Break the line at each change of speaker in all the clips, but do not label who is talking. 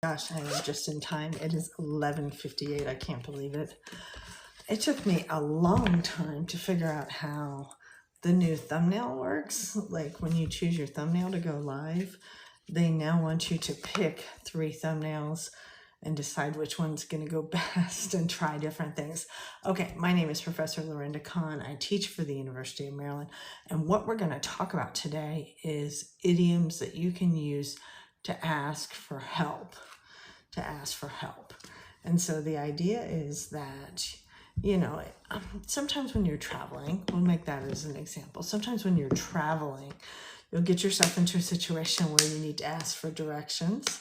Gosh, I am just in time. It is 11:58. I can't believe it. It took me a long time to figure out how the new thumbnail works. Like when you choose your thumbnail to go live, they now want you to pick 3 thumbnails and decide which one's going to go best and try different things. Okay, my name is Professor Lorinda Kahn. I teach for the University of Maryland. And what we're going to talk about today is idioms that you can use to ask for help. And so the idea is that, sometimes when you're traveling, we'll make that as an example. Sometimes when you're traveling, you'll get yourself into a situation where you need to ask for directions,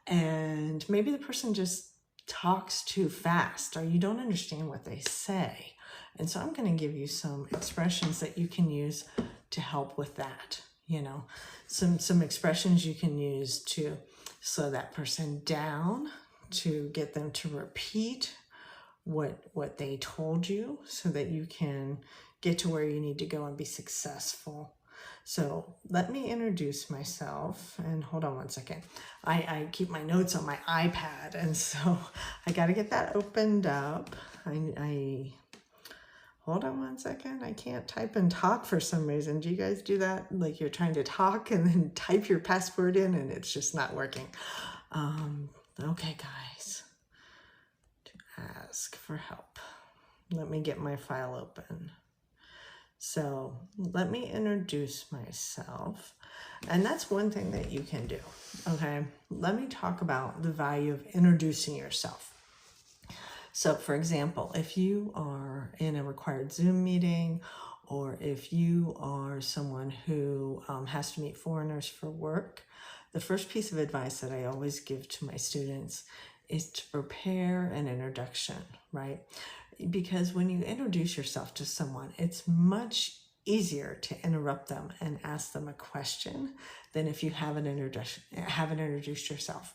and maybe the person just talks too fast or you don't understand what they say. And so I'm going to give you some expressions that you can use to help with that. Some expressions you can use to slow that person down, to get them to repeat what they told you so that you can get to where you need to go and be successful. So let me introduce myself, and hold on one second. I keep my notes on my iPad, and so I got to get that opened up. Hold on one second. I can't type and talk for some reason. Do you guys do that? Like you're trying to talk and then type your password in and it's just not working. Okay, guys. To ask for help. Let me get my file open. So let me introduce myself. And that's one thing that you can do. Okay. Let me talk about the value of introducing yourself. So for example, if you are in a required Zoom meeting, or if you are someone who has to meet foreigners for work, the first piece of advice that I always give to my students is to prepare an introduction, right? Because when you introduce yourself to someone, it's much easier to interrupt them and ask them a question than if you haven't introduced yourself.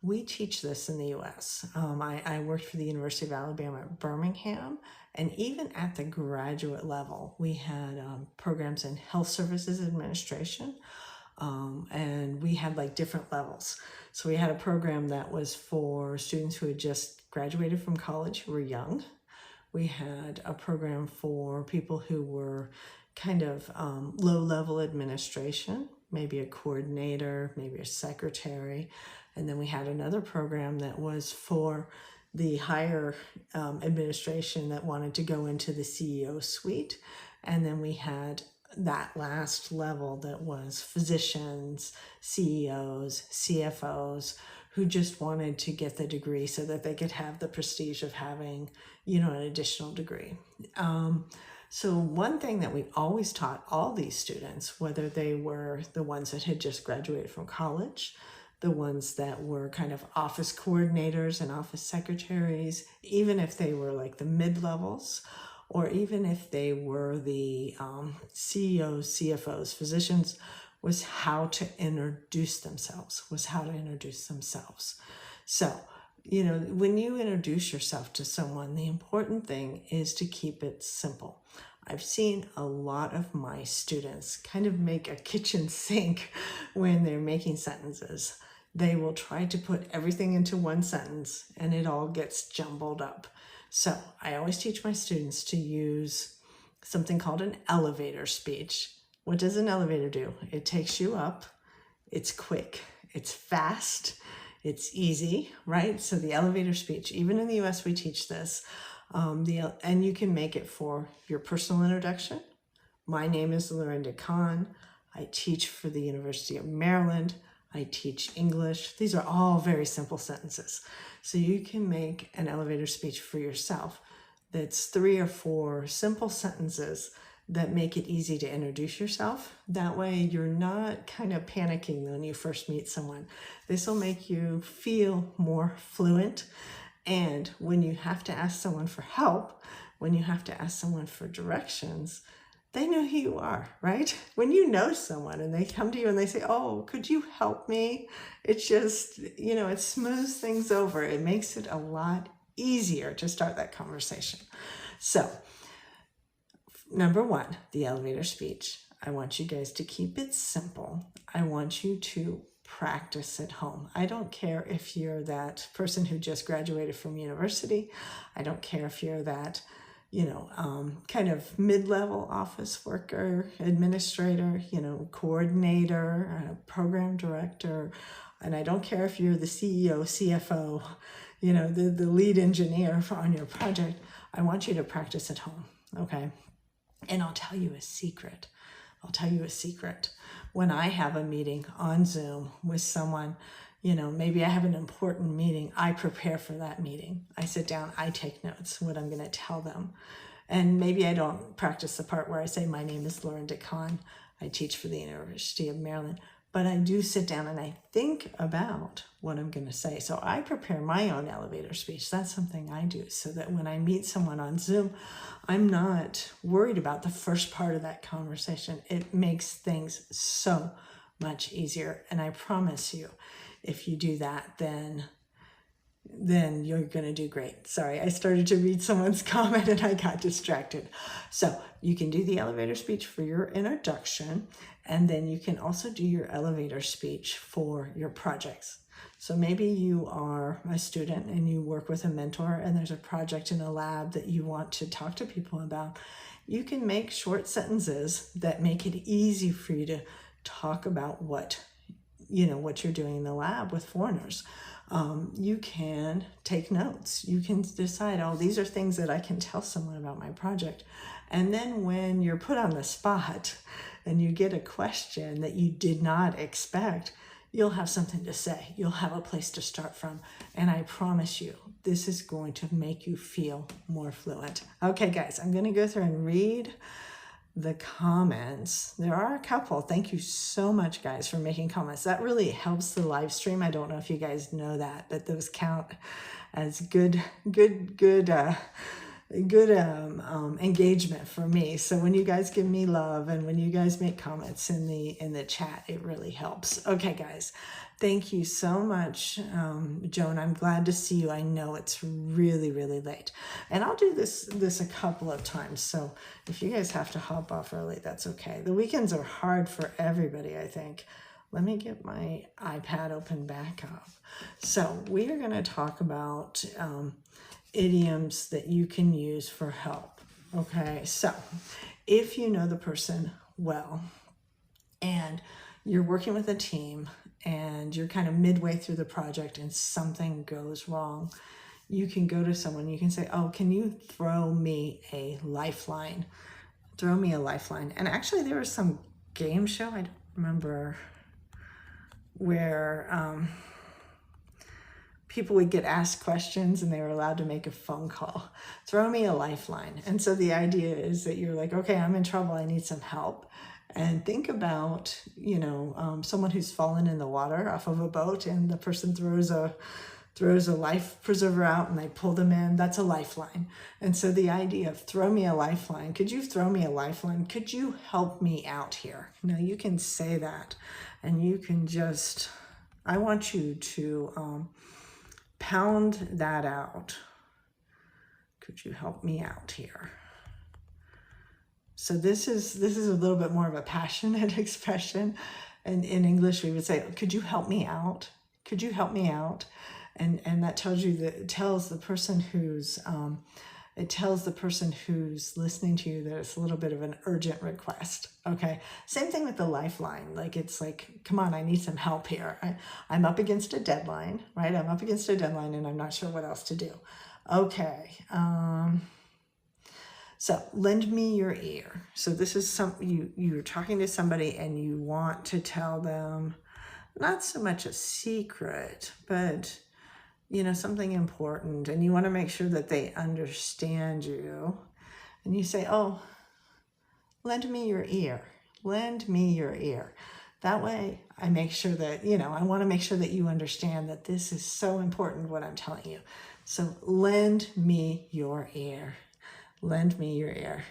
We teach this in the U.S. I worked for the University of Alabama at Birmingham, and even at the graduate level, we had programs in health services administration, and we had like different levels. So we had a program that was for students who had just graduated from college who were young. We had a program for people who were kind of low-level administration, maybe a coordinator, maybe a secretary. And then we had another program that was for the higher administration that wanted to go into the CEO suite. And then we had that last level that was physicians, CEOs, CFOs, who just wanted to get the degree so that they could have the prestige of having, an additional degree. So one thing that we always taught all these students, whether they were the ones that had just graduated from college, the ones that were kind of office coordinators and office secretaries, even if they were like the mid-levels, or even if they were the CEOs, CFOs, physicians, was how to introduce themselves, So, when you introduce yourself to someone, the important thing is to keep it simple. I've seen a lot of my students kind of make a kitchen sink when they're making sentences. They will try to put everything into one sentence and it all gets jumbled up. So I always teach my students to use something called an elevator speech. What does an elevator do? It takes you up, it's quick, it's fast, it's easy, right? So the elevator speech, even in the US, we teach this. And you can make it for your personal introduction. My name is Lorinda Kahn. I teach for the University of Maryland. I teach English. These are all very simple sentences. So you can make an elevator speech for yourself that's 3 or 4 simple sentences that make it easy to introduce yourself. That way you're not kind of panicking when you first meet someone. This will make you feel more fluent. And when you have to ask someone for help, when you have to ask someone for directions, they know who you are, right? When you know someone and they come to you and they say, oh, could you help me? It's just, it smooths things over. It makes it a lot easier to start that conversation. So, number 1, the elevator speech. I want you guys to keep it simple. I want you to practice at home. I don't care if you're that person who just graduated from university. I don't care if you're that, kind of mid-level office worker, administrator, coordinator, program director. And I don't care if you're the CEO, CFO, the lead engineer on your project. I want you to practice at home, okay? And I'll tell you a secret. When I have a meeting on Zoom with someone, maybe I have an important meeting, I prepare for that meeting. I sit down, I take notes, what I'm going to tell them. And maybe I don't practice the part where I say, my name is Lauren DeCon. I teach for the University of Maryland. But I do sit down and I think about what I'm going to say. So I prepare my own elevator speech. That's something I do so that when I meet someone on Zoom, I'm not worried about the first part of that conversation. It makes things so much easier. And I promise you, if you do that, then you're going to do great. Sorry, I started to read someone's comment and I got distracted. So you can do the elevator speech for your introduction, and then you can also do your elevator speech for your projects. So maybe you are a student and you work with a mentor and there's a project in a lab that you want to talk to people about. You can make short sentences that make it easy for you to talk about what you're doing in the lab with foreigners. You can take notes. You can decide, these are things that I can tell someone about my project. And then when you're put on the spot and you get a question that you did not expect, you'll have something to say. You'll have a place to start from. And I promise you, this is going to make you feel more fluent. Okay, guys, I'm going to go through and read the comments. There are a couple. Thank you so much, guys, for making comments. That really helps the live stream. I don't know if you guys know that, but those count as good engagement for me. So when you guys give me love and when you guys make comments in the chat, it really helps. Okay, guys, thank you so much, Joan. I'm glad to see you. I know it's really, really late, and I'll do this a couple of times. So if you guys have to hop off early, that's okay. The weekends are hard for everybody, I think. Let me get my iPad open back up. So we are going to talk about idioms that you can use for help. Okay, so if you know the person well and you're working with a team and you're kind of midway through the project and something goes wrong, you can go to someone, you can say, can you throw me a lifeline? Throw me a lifeline. And actually there was some game show, I don't remember, where people would get asked questions and they were allowed to make a phone call. Throw me a lifeline. And so the idea is that you're like, okay, I'm in trouble, I need some help. And think about, someone who's fallen in the water off of a boat and the person throws a life preserver out and they pull them in. That's a lifeline. And so the idea of throw me a lifeline, could you throw me a lifeline? Could you help me out here? Now you can say that and you can just, I want you to pound that out. Could you help me out here? So this is a little bit more of a passionate expression. And in English, we would say, could you help me out? Could you help me out? And that tells the person who's listening to you that it's a little bit of an urgent request. Okay. Same thing with the lifeline. It's like, come on, I need some help here. I'm up against a deadline, right? I'm up against a deadline and I'm not sure what else to do. Okay. So lend me your ear. So this is you're talking to somebody and you want to tell them not so much a secret, but something important, and you want to make sure that they understand you. And you say, lend me your ear. Lend me your ear. That way I make sure that, I want to make sure that you understand that this is so important, what I'm telling you. So lend me your ear. Lend me your ear.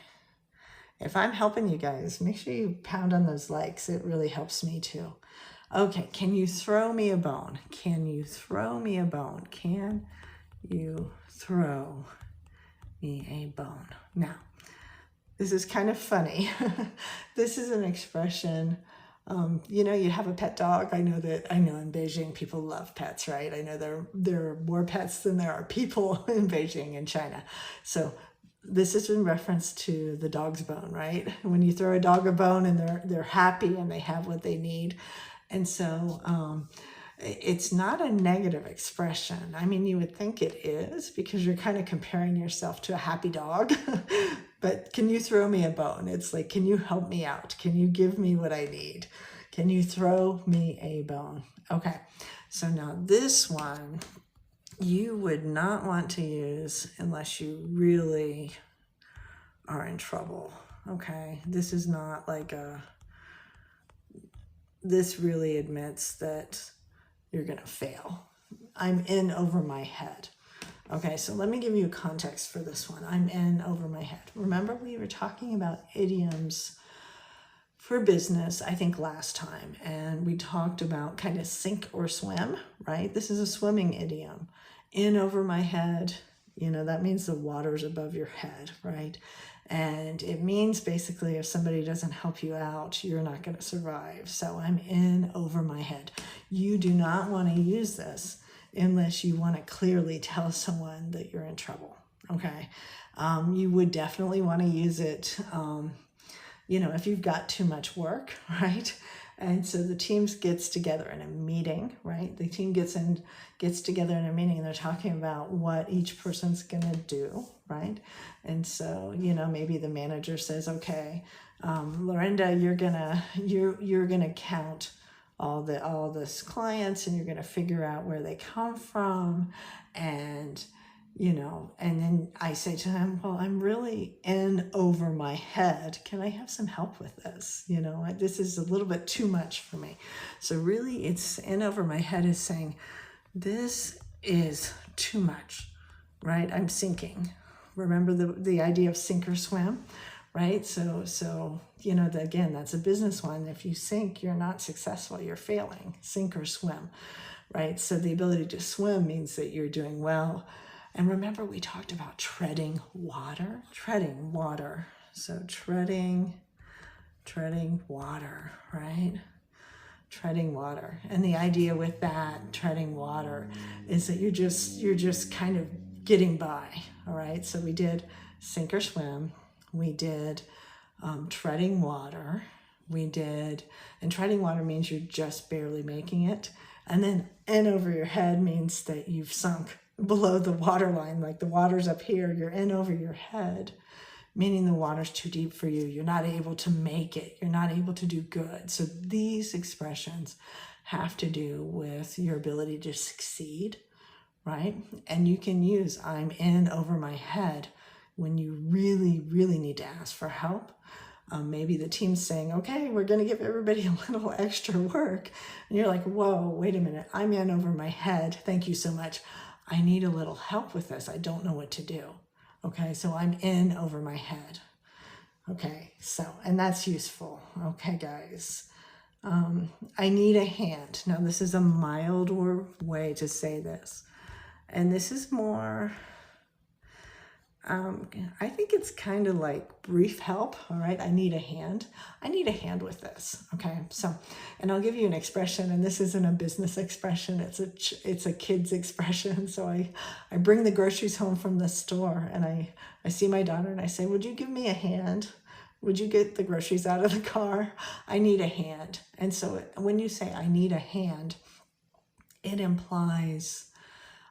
If I'm helping you guys, make sure you pound on those likes. It really helps me too. Okay, can you throw me a bone? Can you throw me a bone? Can you throw me a bone? Now, this is kind of funny. This is an expression You know, you have a pet dog. I know in Beijing people love pets, right? I know there are more pets than there are people in Beijing and China. So this is in reference to the dog's bone, right? When you throw a dog a bone and they're happy and they have what they need. And so it's not a negative expression. I mean, you would think it is because you're kind of comparing yourself to a happy dog. But can you throw me a bone? It's like, can you help me out? Can you give me what I need? Can you throw me a bone? Okay, so now this one you would not want to use unless you really are in trouble. Okay, this is not like this really admits that you're going to fail. I'm in over my head. Okay, so let me give you context for this one. I'm in over my head. Remember, we were talking about idioms for business, I think last time, and we talked about kind of sink or swim, right? This is a swimming idiom. In over my head, you know, that means the water's above your head, right? And it means basically if somebody doesn't help you out, you're not going to survive. So I'm in over my head. You do not want to use this unless you want to clearly tell someone that you're in trouble, okay? You would definitely want to use it, you know, if you've got too much work, right? And so the team gets together in a meeting, right? The team gets together in a meeting and they're talking about what each person's gonna do, right? And so, you know, maybe the manager says, okay, Lorinda, you're gonna count all this clients and you're gonna figure out where they come from, and you know, and then I say to him, well, I'm really in over my head. Can I have some help with this? You know, this is a little bit too much for me. So really it's in over my head is saying, this is too much, right? I'm sinking. Remember the idea of sink or swim, right? So you know, again, that's a business one. If you sink, you're not successful, you're failing. Sink or swim, right? So the ability to swim means that you're doing well. And remember, we talked about treading water. So treading water, right? Treading water. And the idea with that treading water is that you're just kind of getting by, all right? So we did sink or swim. We did treading water. And treading water means you're just barely making it. And then in over your head means that you've sunk below the water line, like the water's up here, you're in over your head, meaning the water's too deep for you. You're not able to make it. You're not able to do good. So these expressions have to do with your ability to succeed, right? And you can use I'm in over my head when you really, really need to ask for help. Maybe the team's saying, okay, we're going to give everybody a little extra work. And you're like, whoa, wait a minute. I'm in over my head. Thank you so much. I need a little help with this. I don't know what to do. Okay, so I'm in over my head. Okay, so, and that's useful. Okay, guys. I need a hand. Now, this is a milder way to say this. And this is more, I think it's kind of like brief help, all right? I need a hand. I need a hand with this, okay? So, and I'll give you an expression, and this isn't a business expression. It's a kid's expression. So I bring the groceries home from the store, and I see my daughter, and I say, would you give me a hand? Would you get the groceries out of the car? I need a hand. And so when you say I need a hand, it implies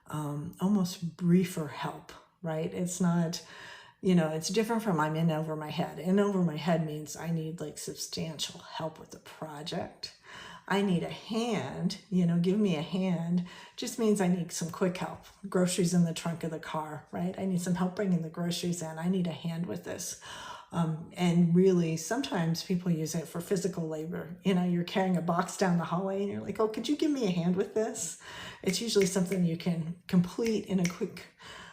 almost briefer help, right? It's not, you know, it's different from I'm in over my head. In over my head means I need like substantial help with the project. I need a hand, you know, give me a hand just means I need some quick help. Groceries in the trunk of the car, right? I need some help bringing the groceries in. I need a hand with this. And really, sometimes people use it for physical labor. You know, you're carrying a box down the hallway and you're like, oh, could you give me a hand with this? It's usually something you can complete in a quick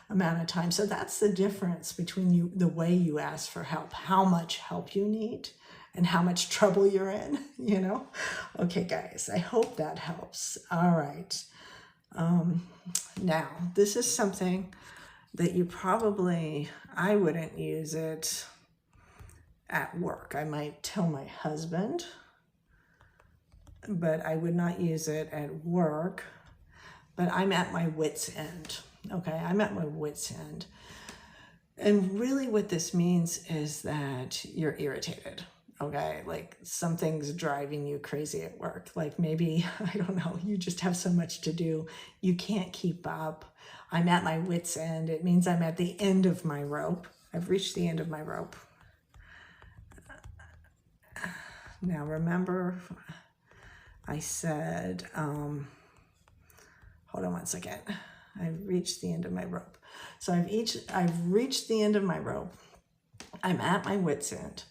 amount of time. So that's the difference between the way you ask for help, how much help you need and how much trouble you're in, you know? Okay, guys, I hope that helps. All right. Now, this is something that I wouldn't use it at work. I might tell my husband, but I would not use it at work. But I'm at my wit's end. Okay, I'm at my wit's end. And really what this means is that you're irritated. Okay, like something's driving you crazy at work. Like maybe, I don't know, you just have so much to do. You can't keep up. I'm at my wit's end. It means I'm at the end of my rope. I've reached the end of my rope. Now remember, I said, hold on one second. I've reached the end of my rope. So I've reached the end of my rope. I'm at my wit's end.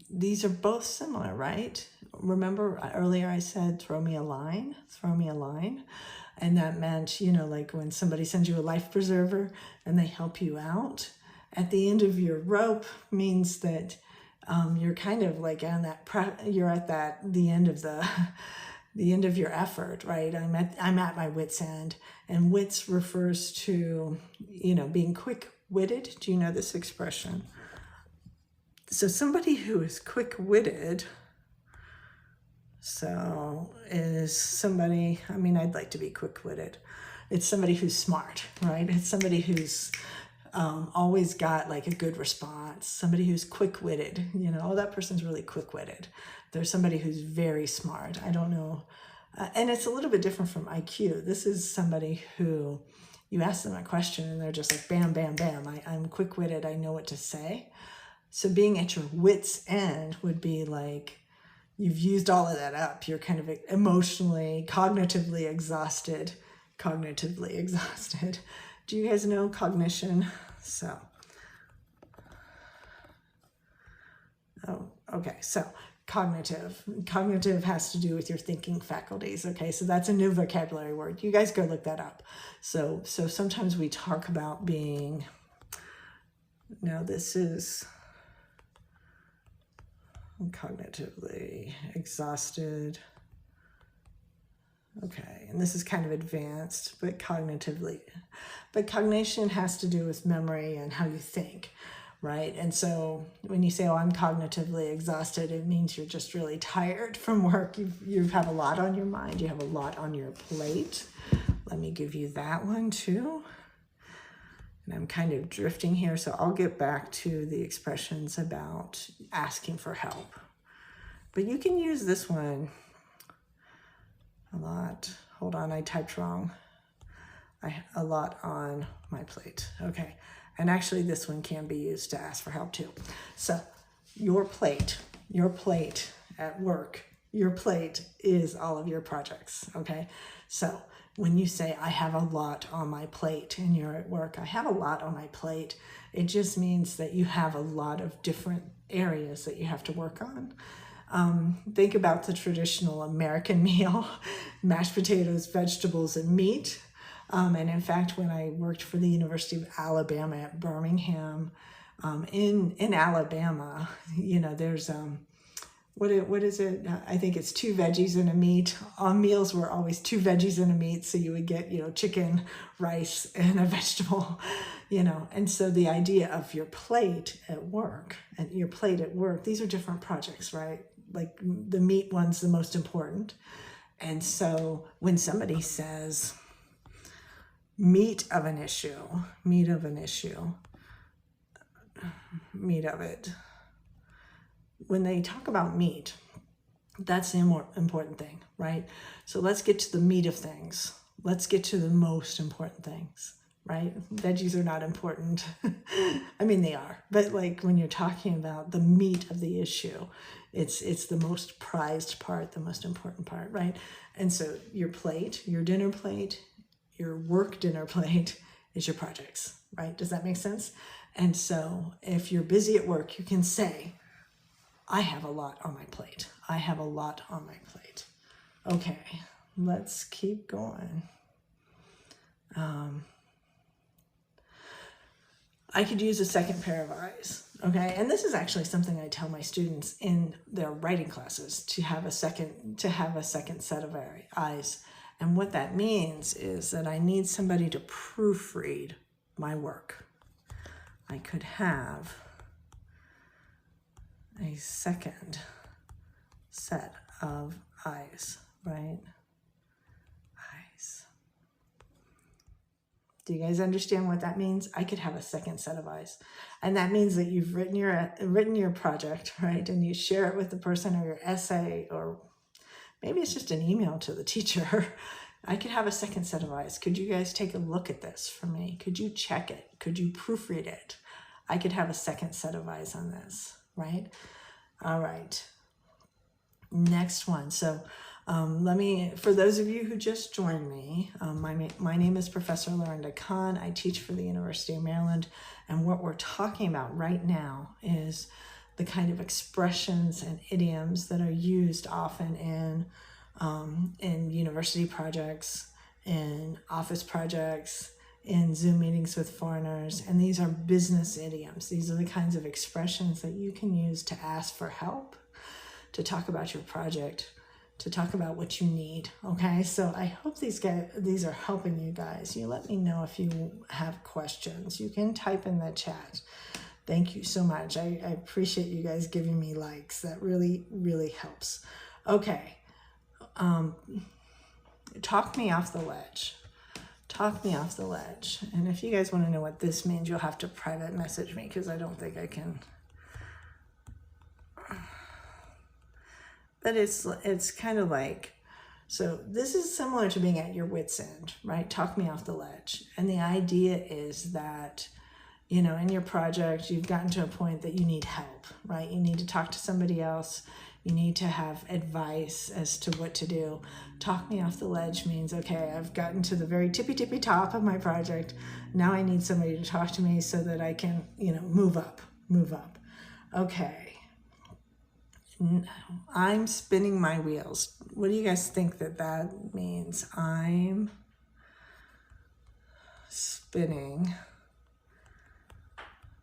These are both similar, right? Remember earlier I said, throw me a line, throw me a line. And that meant, you know, like when somebody sends you a life preserver and they help you out, at the end of your rope means that you're kind of like on that, you're at the end of the end of your effort, right? I'm at my wit's end, and wits refers to, you know, being quick-witted. Do you know this expression? So somebody who is quick-witted, so is somebody, I mean, I'd like to be quick-witted. It's somebody who's smart, right? It's somebody who's always got like a good response, somebody who's quick-witted, you know, oh, that person's really quick-witted. There's somebody who's very smart. I don't know. And it's a little bit different from IQ. This is somebody who you ask them a question and they're just like, bam, bam, bam. I'm quick-witted. I know what to say. So being at your wit's end would be like, you've used all of that up. You're kind of emotionally, cognitively exhausted. Do you guys know cognition? So, oh, okay. So cognitive has to do with your thinking faculties. Okay. So that's a new vocabulary word. You guys go look that up. So sometimes we talk about being, now this is cognitively exhausted. Okay, and this is kind of advanced, but cognitively. But cognition has to do with memory and how you think, right? And so when you say, oh, I'm cognitively exhausted, it means you're just really tired from work. You have a lot on your mind. You have a lot on your plate. Let me give you that one too. And I'm kind of drifting here, so I'll get back to the expressions about asking for help. But you can use this one a lot. Hold on, I typed wrong. A lot on my plate. Okay, and actually this one can be used to ask for help too. So your plate at work, your plate is all of your projects, okay? So when you say, I have a lot on my plate and you're at work, I have a lot on my plate, it just means that you have a lot of different areas that you have to work on. Think about the traditional American meal, mashed potatoes, vegetables, and meat. And in fact, when I worked for the University of Alabama at Birmingham, in Alabama, you know, there's, what is it? I think it's 2 veggies and a meat. On meals were always 2 veggies and a meat. So you would get, you know, chicken, rice, and a vegetable, you know. And so the idea of your plate at work, these are different projects, right? Like the meat one's the most important. And so when somebody says meat of it, when they talk about meat, that's the more important thing, right? So let's get to the meat of things. Let's get to the most important things, right? Veggies are not important. I mean, they are, but like when you're talking about the meat of the issue, it's the most prized part, the most important part, right? And so your plate, your dinner plate, your work dinner plate is your projects, right? Does that make sense? And so if you're busy at work, you can say, I have a lot on my plate. I have a lot on my plate. Okay, let's keep going. I could use a second pair of eyes, okay? And this is actually something I tell my students in their writing classes, to have a second set of eyes. And what that means is that I need somebody to proofread my work. I could have a second set of eyes, right? Eyes. Do you guys understand what that means? I could have a second set of eyes. And that means that you've written your project, right? And you share it with the person, or your essay, or maybe it's just an email to the teacher. I could have a second set of eyes. Could you guys take a look at this for me? Could you check it? Could you proofread it? I could have a second set of eyes on this, right? All right. Next one. So for those of you who just joined me, my name is Professor Lorinda Kahn. I teach for the University of Maryland. And what we're talking about right now is the kind of expressions and idioms that are used often in university projects, in office projects, in Zoom meetings with foreigners. And these are business idioms. These are the kinds of expressions that you can use to ask for help, to talk about your project, to talk about what you need. Okay, so I hope these are helping you guys. You let me know if you have questions. You can type in the chat. Thank you so much. I appreciate you guys giving me likes. That really, really helps. Okay, talk me off the ledge. Talk me off the ledge. And if you guys want to know what this means, you'll have to private message me, because I don't think I can. But it's kind of like, so this is similar to being at your wit's end, right? Talk me off the ledge. And the idea is that, you know, in your project, you've gotten to a point that you need help, right? You need to talk to somebody else. You need to have advice as to what to do. Talk me off the ledge means, okay, I've gotten to the very tippy top of my project. Now I need somebody to talk to me so that I can, you know, move up. Okay. I'm spinning my wheels. What do you guys think that means? I'm spinning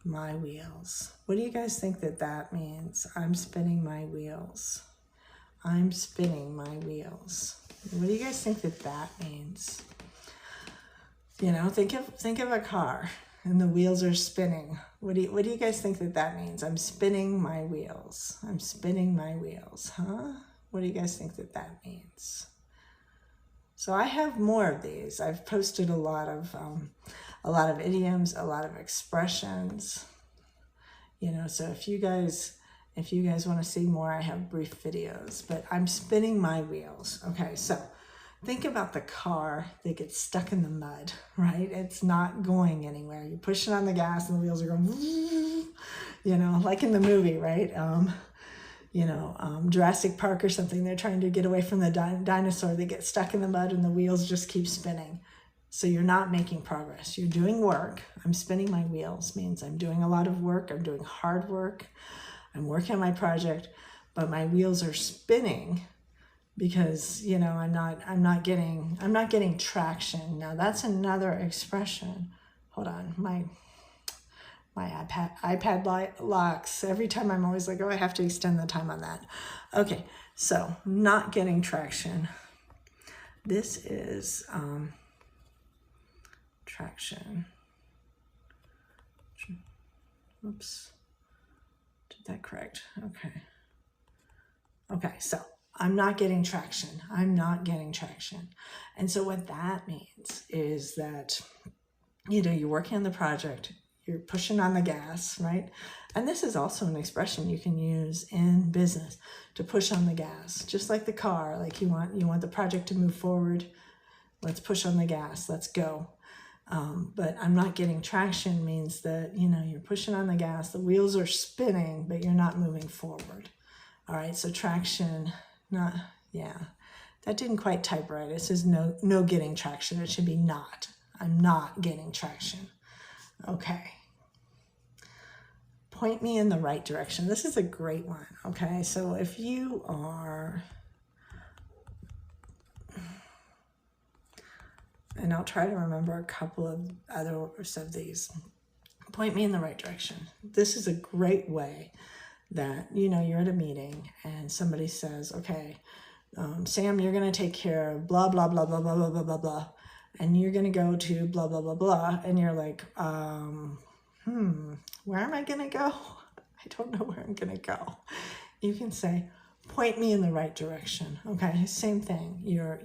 my wheels. What do you guys think that means? I'm spinning my wheels. I'm spinning my wheels. What do you guys think that means? You know, think of a car and the wheels are spinning. What do you guys think that means? I'm spinning my wheels. I'm spinning my wheels, huh? What do you guys think that means? So I have more of these. I've posted a lot of idioms, a lot of expressions. You know, so if you guys want to see more, I have brief videos. But I'm spinning my wheels. Okay, so think about the car that gets stuck in the mud, right? It's not going anywhere. You're pushing on the gas and the wheels are going, you know, like in the movie, right? Jurassic Park or something. They're trying to get away from the dinosaur. They get stuck in the mud and the wheels just keep spinning. So you're not making progress. You're doing work. I'm spinning my wheels means I'm doing a lot of work. I'm doing hard work. I'm working on my project, but my wheels are spinning because, you know, I'm not getting traction. Now that's another expression. Hold on, my iPad locks. Every time I'm always like, oh, I have to extend the time on that. Okay, so not getting traction. This is traction. Oops, did that correct? Okay, so I'm not getting traction. I'm not getting traction. And so what that means is that, you know, you're working on the project, you're pushing on the gas, right? And this is also an expression you can use in business, to push on the gas, just like the car. Like you want the project to move forward. Let's push on the gas. Let's go. But I'm not getting traction means that, you know, you're pushing on the gas, the wheels are spinning, but you're not moving forward. All right, so traction, that didn't quite type right. It says no getting traction. It should be not. I'm not getting traction. Okay. Point me in the right direction. This is a great one. Okay, so if you are, and I'll try to remember a couple of others of these. Point me in the right direction. This is a great way that, you know, you're at a meeting and somebody says, okay, Sam, you're going to take care of blah, blah, blah, blah, blah, blah, blah, blah, blah. And you're going to go to blah, blah, blah, blah. And you're like, where am I going to go? I don't know where I'm going to go. You can say, point me in the right direction. Okay, same thing. You're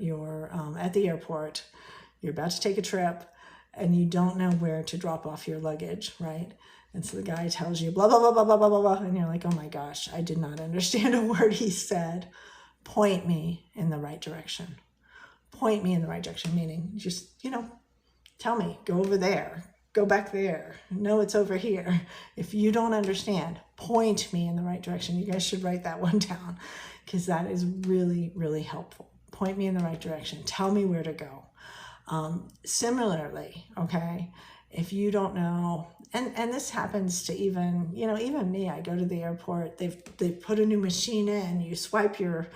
at the airport, you're about to take a trip, and you don't know where to drop off your luggage, right? And so the guy tells you blah, blah, blah, blah, blah, blah, blah, blah, and you're like, oh my gosh, I did not understand a word he said. Point me in the right direction. Point me in the right direction, meaning just, tell me, go over there, go back there. No, it's over here. If you don't understand, point me in the right direction. You guys should write that one down because that is really, really helpful. Point me in the right direction. Tell me where to go. Similarly, okay, if you don't know, and this happens to even me, I go to the airport, they've put a new machine in, you swipe your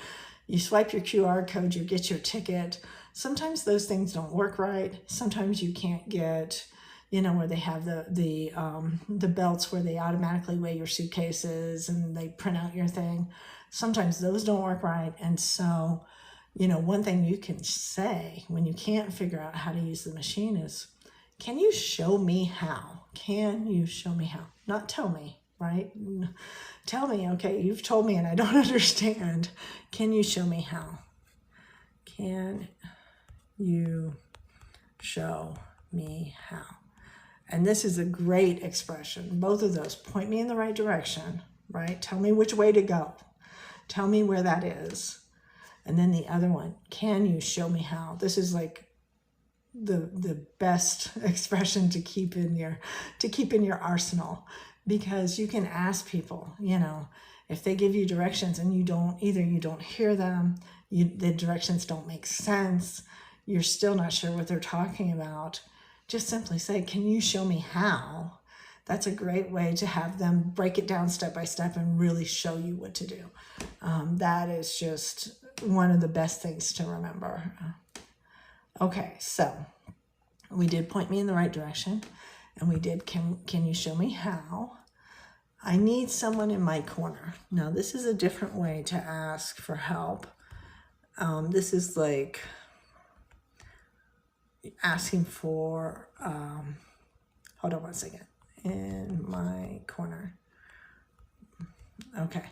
QR code, you get your ticket. Sometimes those things don't work right. Sometimes you can't get, where they have the belts where they automatically weigh your suitcases and they print out your thing. Sometimes those don't work right. And so, one thing you can say when you can't figure out how to use the machine is, can you show me how? Can you show me how? Not tell me, right? Tell me, okay, you've told me and I don't understand. Can you show me how? Can you show me how? And this is a great expression. Both of those, point me in the right direction, right? Tell me which way to go. Tell me where that is. And then the other one, can you show me how? This is like the best expression to keep in your arsenal, because you can ask people, if they give you directions and you don't hear them, the directions don't make sense, you're still not sure what they're talking about, just simply say, can you show me how? That's a great way to have them break it down step by step and really show you what to do. That is just one of the best things to remember. Okay, so we did point me in the right direction, and we did can you show me how? I need someone in my corner. Now, this is a different way to ask for help. This is like asking for, hold on one second, in my corner. Okay,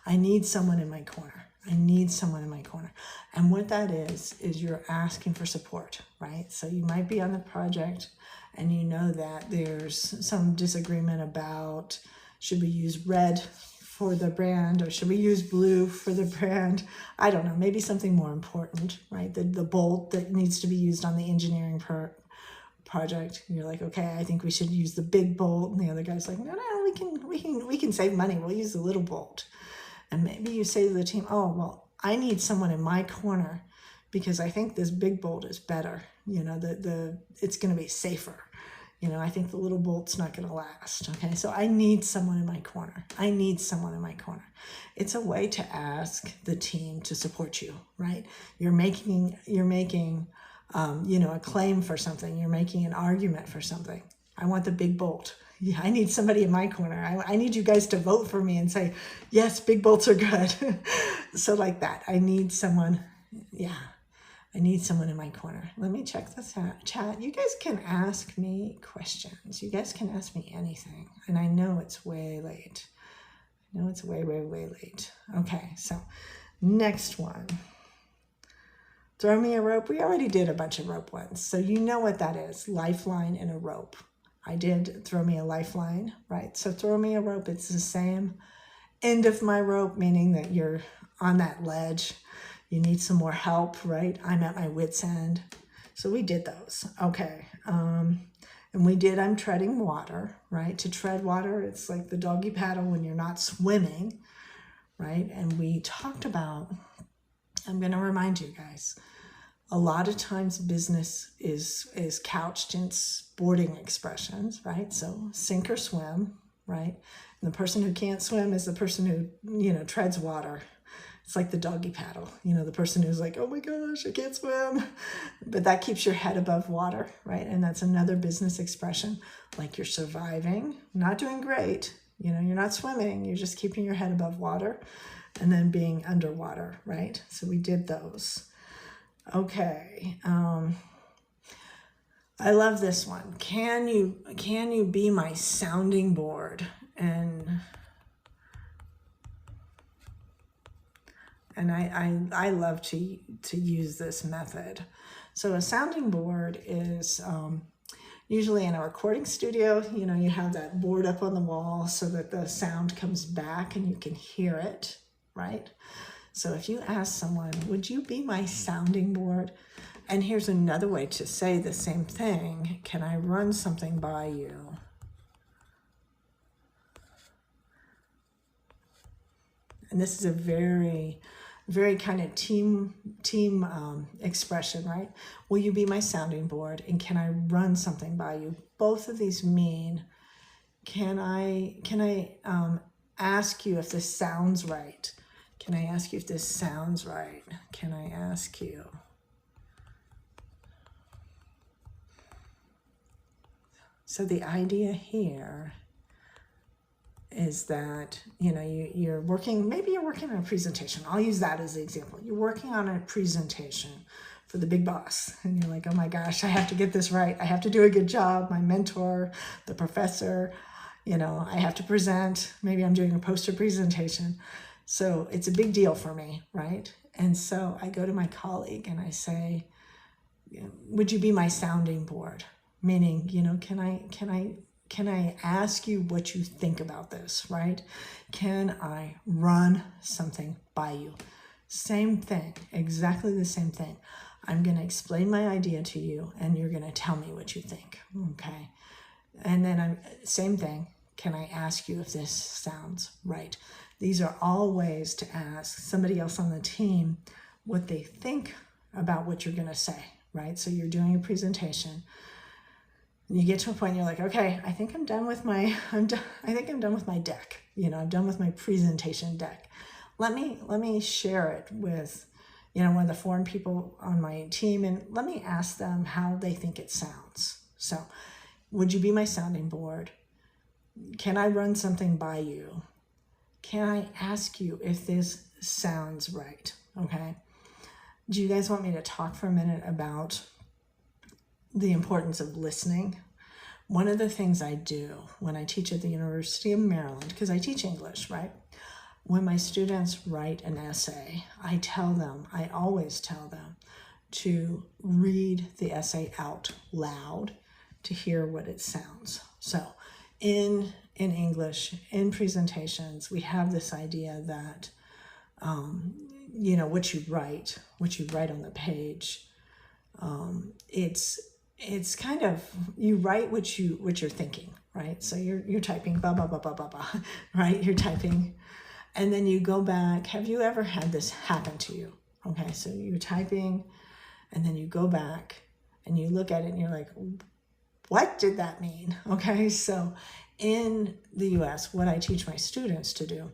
I need someone in my corner. I need someone in my corner. And what that is you're asking for support, right? So you might be on the project and you know that there's some disagreement about, should we use red for the brand or should we use blue for the brand? I don't know, maybe something more important, right? The bolt that needs to be used on the engineering project. You're like, okay, I think we should use the big bolt. And the other guy's like, no, we can save money. We'll use the little bolt. And maybe you say to the team, oh, well, I need someone in my corner because I think this big bolt is better. It's going to be safer. I think the little bolt's not going to last. Okay, so I need someone in my corner. I need someone in my corner. It's a way to ask the team to support you, right? You're making a claim for something. You're making an argument for something. I want the big bolt. Yeah, I need somebody in my corner. I need you guys to vote for me and say, yes, big bolts are good. So like that, I need someone. Yeah, I need someone in my corner. Let me check this chat. You guys can ask me questions. You guys can ask me anything. And I know it's way late. I know it's way, way, way late. Okay, so next one. Throw me a rope. We already did a bunch of rope ones. So you know what that is, lifeline and a rope. I did throw me a lifeline, right? So throw me a rope, it's the same end of my rope, meaning that you're on that ledge. You need some more help, right? I'm at my wit's end. So we did those. Okay. And we did, I'm treading water, right? To tread water, it's like the doggy paddle when you're not swimming, right? And we talked about, I'm going to remind you guys, a lot of times business is couched in sporting expressions, right? So sink or swim, right? And the person who can't swim is the person who, treads water. It's like the doggy paddle, the person who's like, oh my gosh, I can't swim. But that keeps your head above water, right? And that's another business expression, like you're surviving, not doing great. You're not swimming, you're just keeping your head above water and then being underwater, right? So we did those. Okay. I love this one. Can you be my sounding board? And And I love to use this method. So a sounding board is usually in a recording studio. You know, you have that board up on the wall so that the sound comes back and you can hear it, right? So if you ask someone, would you be my sounding board? And here's another way to say the same thing. Can I run something by you? And this is a very, very kind of team expression, right? Will you be my sounding board? And can I run something by you? Both of these mean, can I ask you if this sounds right? Can I ask you if this sounds right? Can I ask you? So the idea here is that, you know, you're working, maybe you're working on a presentation. I'll use that as an example. You're working on a presentation for the big boss, and you're like, oh my gosh, I have to get this right. I have to do a good job. My mentor, the professor, you know, I have to present. Maybe I'm doing a poster presentation. So it's a big deal for me, right? And so I go to my colleague and I say, would you be my sounding board? Meaning, you know, can I ask you what you think about this, right? Can I run something by you? Same thing, exactly the same thing. I'm going to explain my idea to you and you're going to tell me what you think, okay? And then same thing, can I ask you if this sounds right? These are all ways to ask somebody else on the team what they think about what you're going to say, right? So you're doing a presentation. You get to a point, you're like, okay, I think I'm done with my, I think I'm done with my deck. You know, I'm done with my presentation deck. Let me share it with, you know, one of the foreign people on my team, and let me ask them how they think it sounds. So, would you be my sounding board? Can I run something by you? Can I ask you if this sounds right? Okay. Do you guys want me to talk for a minute about the importance of listening? One of the things I do when I teach at the University of Maryland, because I teach English, right? When my students write an essay, I always tell them to read the essay out loud to hear what it sounds. So in English, in presentations, we have this idea that, you know, what you write on the page, it's kind of, you write what you're thinking, right? So you're typing blah, blah, blah, blah, blah, blah, right? You're typing, and then you go back. Have you ever had this happen to you? Okay, so you're typing, and then you go back, and you look at it, and you're like, what did that mean? Okay, so in the US, what I teach my students to do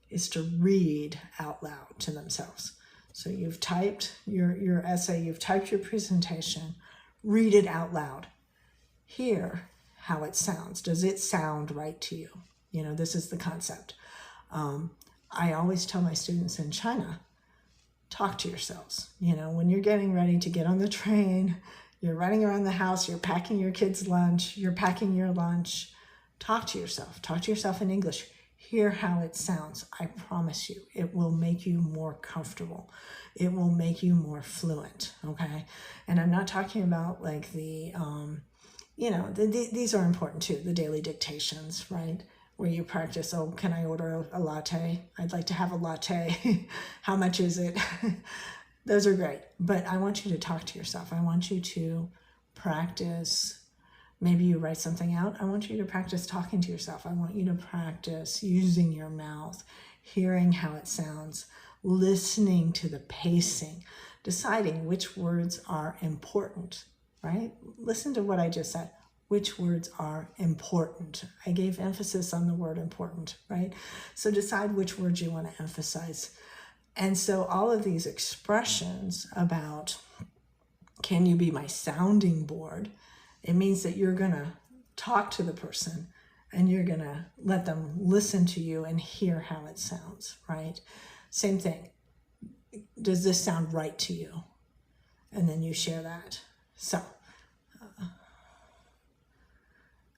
is to read out loud to themselves. So you've typed your essay, you've typed your presentation, read it out loud. Hear how it sounds. Does it sound right to you? You know, this is the concept. I always tell my students in China, talk to yourselves. You know, when you're getting ready to get on the train, you're running around the house, you're packing your kids' lunch, you're packing your lunch, talk to yourself. Talk to yourself in English. Hear how it sounds. I promise you, it will make you more comfortable. It will make you more fluent, okay? And I'm not talking about like the, you know, these are important too, the daily dictations, right? Where you practice, oh, can I order a latte? I'd like to have a latte. How much is it? Those are great. But I want you to talk to yourself. I want you to practice. Maybe you write something out. I want you to practice talking to yourself. I want you to practice using your mouth, hearing how it sounds, listening to the pacing, deciding which words are important, right? Listen to what I just said. Which words are important? I gave emphasis on the word important, right? So decide which words you want to emphasize. And so all of these expressions about, can you be my sounding board? It means that you're going to talk to the person and you're going to let them listen to you and hear how it sounds, right? Same thing. Does this sound right to you? And then you share that. So,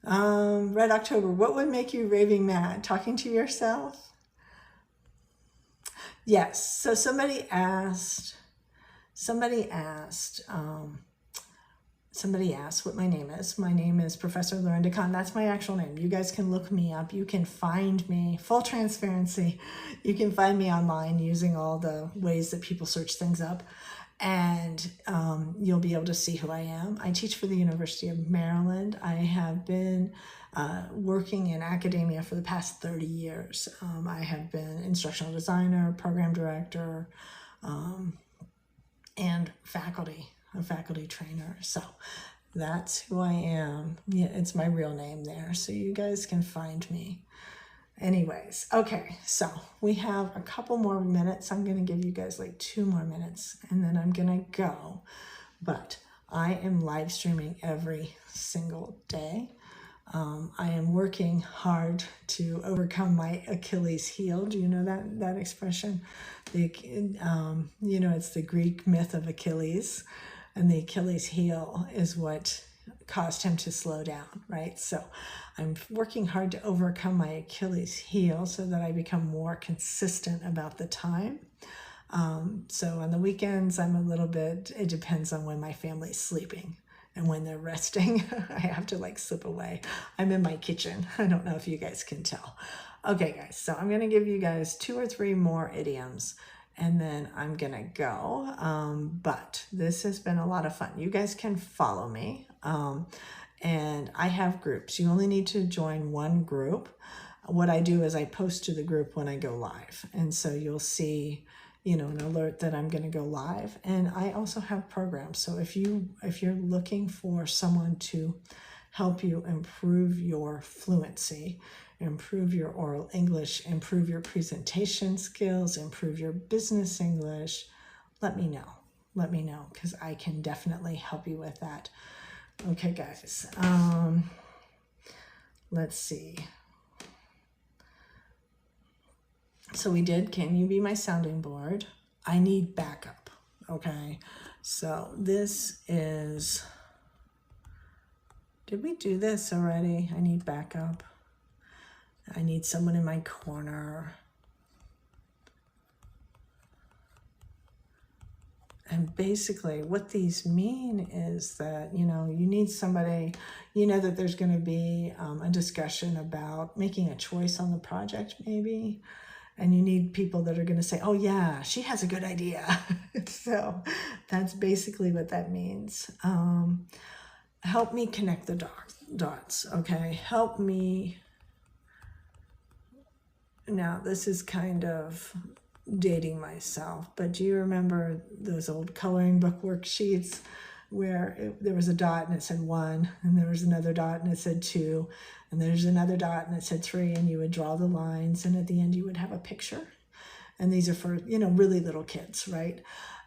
Red October, what would make you raving mad? Talking to yourself? Yes. So somebody asked, somebody asked, somebody asked what my name is. My name is Professor Lorinda Kahn. That's my actual name. You guys can look me up. You can find me, full transparency. You can find me online using all the ways that people search things up. And you'll be able to see who I am. I teach for the University of Maryland. I have been working in academia for the past 30 years. I have been instructional designer, program director, and a faculty trainer. So that's who I am. Yeah, it's my real name there, so you guys can find me. Anyways, okay, so we have a couple more minutes. I'm going to give you guys like 2 more minutes, and then I'm going to go. But I am live streaming every single day. I am working hard to overcome my Achilles heel. Do you know that expression? It's the Greek myth of Achilles, and the Achilles heel is what caused him to slow down, right? So I'm working hard to overcome my Achilles heel so that I become more consistent about the time. So on the weekends, I'm a little bit, it depends on when my family's sleeping and when they're resting. I have to like slip away. I'm in my kitchen. I don't know if you guys can tell. Okay, guys, so I'm going to give you guys 2 or 3 more idioms, and then I'm going to go. But this has been a lot of fun. You guys can follow me. And I have groups. You only need to join one group. What I do is I post to the group when I go live. And so you'll see, an alert that I'm going to go live. And I also have programs. So if you're looking for someone to help you improve your fluency, improve your oral English, improve your presentation skills, improve your business English, let me know. Let me know, because I can definitely help you with that. Okay, guys, let's see. So we did, can you be my sounding board? I need backup, okay? So this is, did we do this already? I need backup. I need someone in my corner. And basically what these mean is that, you need somebody, that there's going to be a discussion about making a choice on the project maybe. And you need people that are going to say, oh yeah, she has a good idea. So that's basically what that means. Help me connect the dots, okay? Help me. Now this is kind of dating myself, but do you remember those old coloring book worksheets where there was a dot and it said 1, and there was another dot and it said 2, and there's another dot and it said 3, and you would draw the lines, and at the end you would have a picture. And these are for, really little kids, right?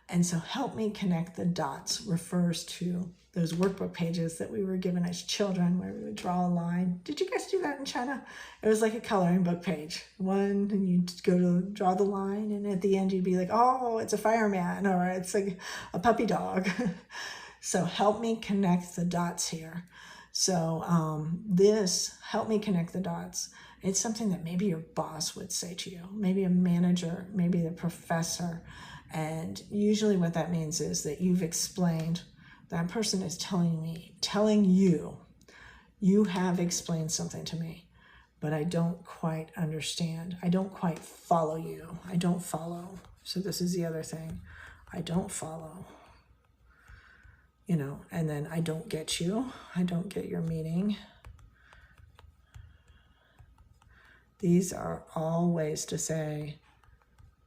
And so help me connect the dots refers to those workbook pages that we were given as children where we would draw a line. Did you guys do that in China? It was like a coloring book page. One, and you'd go to draw the line, and at the end you'd be like, oh, it's a fireman, or it's like a puppy dog. So help me connect the dots here. So this, help me connect the dots. It's something that maybe your boss would say to you, maybe a manager, maybe the professor. And usually what that means is that you've explained, that person is telling you, you have explained something to me, but I don't quite understand. I don't quite follow you. I don't follow. So this is the other thing. I don't follow. And then I don't get you. I don't get your meaning. These are all ways to say,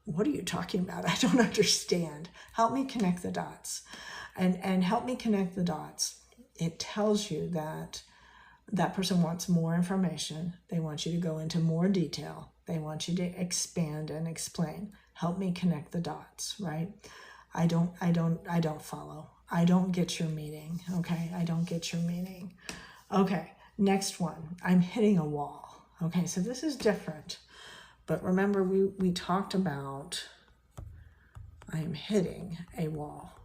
what are you talking about? I don't understand. Help me connect the dots. And help me connect the dots. It tells you that that person wants more information. They want you to go into more detail. They want you to expand and explain. Help me connect the dots, right? I don't follow. I don't get your meaning, okay? I don't get your meaning. Okay, next one. I'm hitting a wall. Okay, so this is different. But remember, we talked about I am hitting a wall.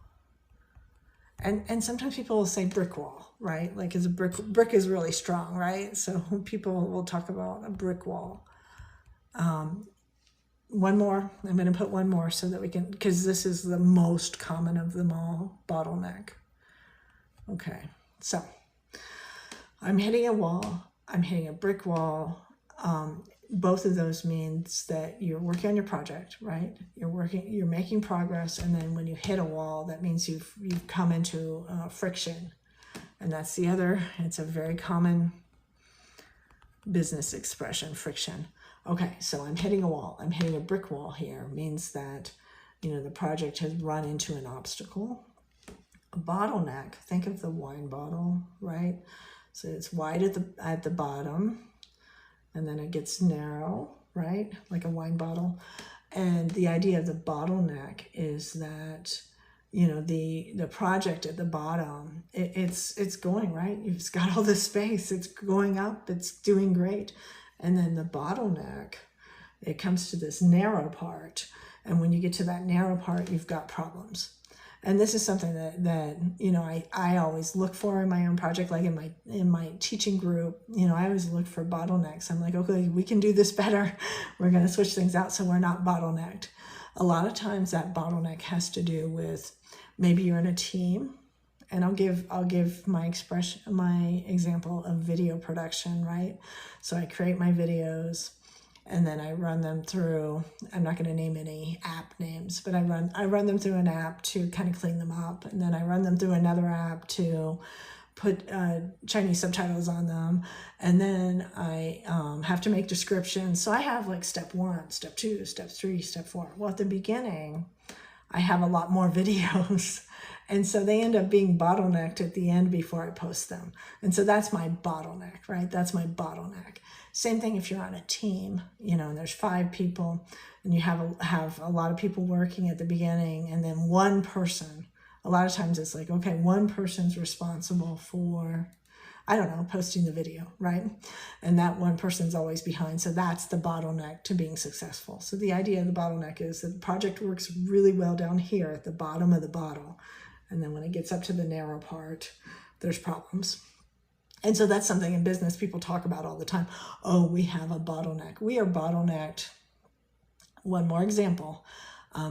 And sometimes people will say brick wall, right? Like it's a brick is really strong, right? So people will talk about a brick wall. one more. I'm going to put one more so that we can, because this is the most common of them all, bottleneck. Okay, so I'm hitting a wall. I'm hitting a brick wall. Both of those means that you're working on your project, right? You're making progress, and then when you hit a wall, that means you've come into friction, and that's the other. It's a very common business expression, friction. Okay, so I'm hitting a wall. I'm hitting a brick wall here. Means that, you know, the project has run into an obstacle. A bottleneck. Think of the wine bottle, right? So it's wide at the bottom, and then it gets narrow, right? Like a wine bottle. And the idea of the bottleneck is that, you know, the project at the bottom, it's going, right? It's got all this space, it's going up, it's doing great. And then the bottleneck, it comes to this narrow part. And when you get to that narrow part, you've got problems. And this is something that you know, I always look for in my own project, like in my teaching group. You know, I always look for bottlenecks. I'm like, okay, we can do this better. We're going to switch things out so we're not bottlenecked. A lot of times that bottleneck has to do with maybe you're in a team, and I'll give my example of video production, right? So I create my videos, and then I run them through, I'm not going to name any app names, but I run them through an app to kind of clean them up. And then I run them through another app to put Chinese subtitles on them. And then I have to make descriptions. So I have like step 1, step 2, step 3, step 4. Well, at the beginning, I have a lot more videos. And so they end up being bottlenecked at the end before I post them. And so that's my bottleneck, right? That's my bottleneck. Same thing if you're on a team, you know, and there's 5 people, and you have a lot of people working at the beginning, and then one person. A lot of times it's like, okay, one person's responsible for, I don't know, posting the video, right? And that one person's always behind. So that's the bottleneck to being successful. So the idea of the bottleneck is that the project works really well down here at the bottom of the bottle. And then when it gets up to the narrow part, there's problems. And so that's something in business people talk about all the time. Oh, we have a bottleneck. We are bottlenecked. One more example.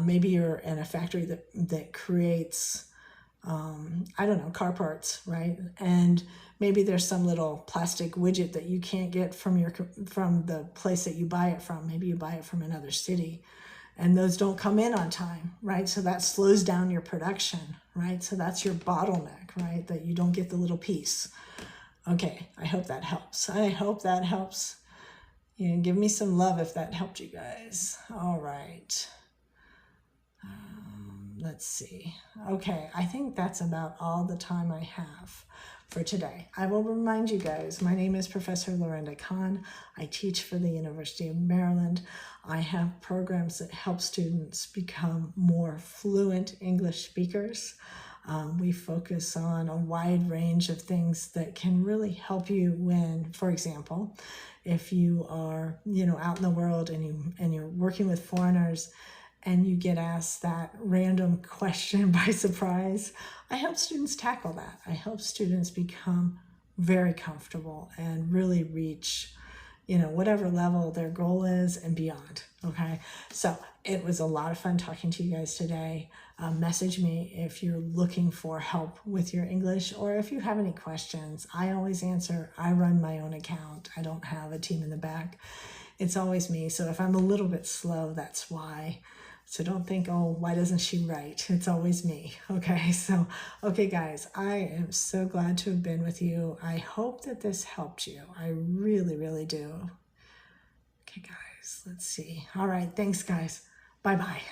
Maybe you're in a factory that creates, I don't know, car parts, right? And maybe there's some little plastic widget that you can't get from the place that you buy it from. Maybe you buy it from another city, and those don't come in on time, right? So that slows down your production, right? So that's your bottleneck, right? That you don't get the little piece. Okay, I hope that helps. I hope that helps. You know, give me some love if that helped you guys. All right. Let's see. Okay, I think that's about all the time I have for today. I will remind you guys, my name is Professor Lorinda Kahn. I teach for the University of Maryland. I have programs that help students become more fluent English speakers. We focus on a wide range of things that can really help you when, for example, if you are, you know, out in the world and you're working with foreigners and you get asked that random question by surprise, I help students tackle that. I help students become very comfortable and really reach, you know, whatever level their goal is and beyond. Okay, so it was a lot of fun talking to you guys today. Message me if you're looking for help with your English, or if you have any questions. I always answer. I run my own account. I don't have a team in the back. It's always me. So if I'm a little bit slow, that's why. So don't think, oh, why doesn't she write? It's always me. Okay, so, okay, guys, I am so glad to have been with you. I hope that this helped you. I really, really do. Okay, guys, let's see. All right, thanks, guys. Bye-bye.